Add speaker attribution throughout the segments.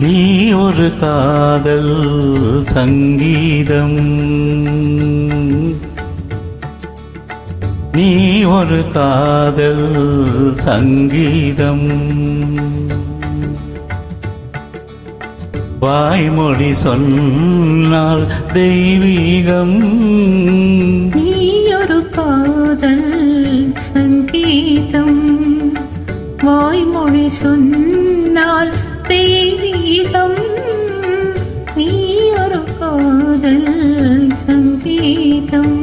Speaker 1: நீ ஒரு காதல் சங்கீதம், நீ ஒரு காதல் சங்கீதம். வாய்மொழி சொன்னால் தெய்வீகம்,
Speaker 2: நீ ஒரு காதல் சங்கீதம். வாய்மொழி சொன்னால் தெய்வீகம், நீ ஒரு காதல் சங்கீதம்.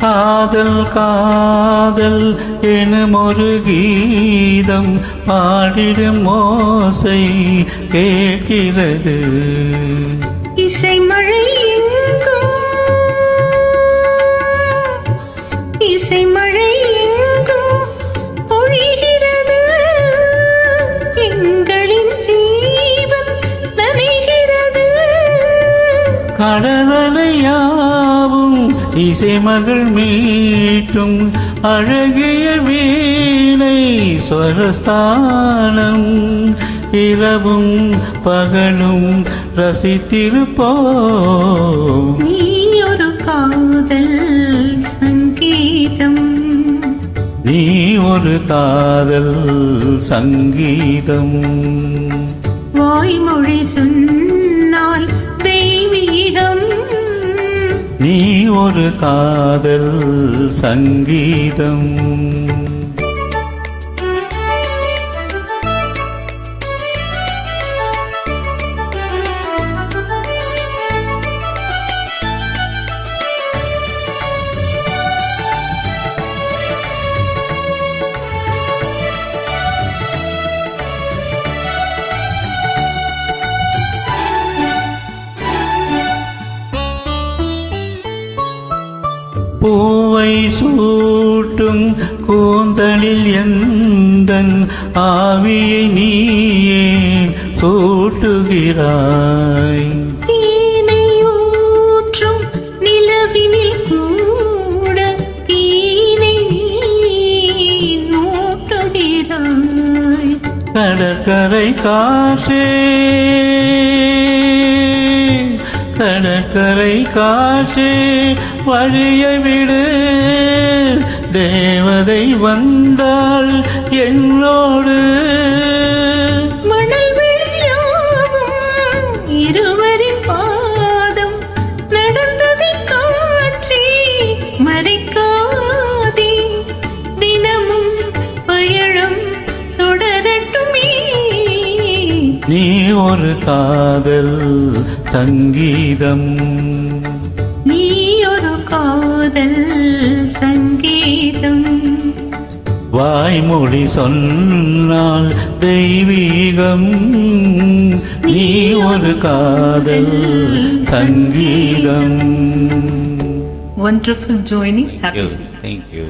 Speaker 1: காதல் காதல் எனும் ஒரு கீதம் பாடிடும் ஓசை கேட்கிறது.
Speaker 2: இசை மழை எங்கும், இசை மழை எங்கும் பொழிகிறது. எங்களின் ஜீவன் நனைகிறது.
Speaker 1: கடலையாவும் இசைமகள் மீட்டும் அழகிய வீணை ஸ்வரஸ்தானம். இரவும் பகலும் ரசித்திருப்போம்.
Speaker 2: நீ ஒரு காதல் சங்கீதம்,
Speaker 1: நீ ஒரு காதல் சங்கீதம்.
Speaker 2: வாய்மொழி சொன்னால் தெய்வீகம்,
Speaker 1: நீ ஒரு காதல் சங்கீதம். பூவை சூட்டும் கூந்தலில் எந்தன் ஆவியை நீயே சூட்டுகிறாய்.
Speaker 2: தேனை ஊற்றும் நிலவினில் கூட தீனை நூட்டுகிறாய்.
Speaker 1: கடற்கரை காற்றே, கடற்கரை காற்றே வழியை விடு. தேவதை வந்தாள் என்னோடு.
Speaker 2: மணல் வெளியாகும் இருவரின் பாதம் நடந்ததை காற்றே மறைக்காதே. தினமும் பயணம் தொடரட்டுமே.
Speaker 1: நீ ஒரு காதல் சங்கீதம்,
Speaker 2: நீ ஒரு காதல் சங்கீதம்.
Speaker 1: வாய்மொழி சொன்னால் தெய்வீகம், நீ ஒரு காதல் சங்கீதம்.
Speaker 2: Wonderful joining.
Speaker 1: Thank you.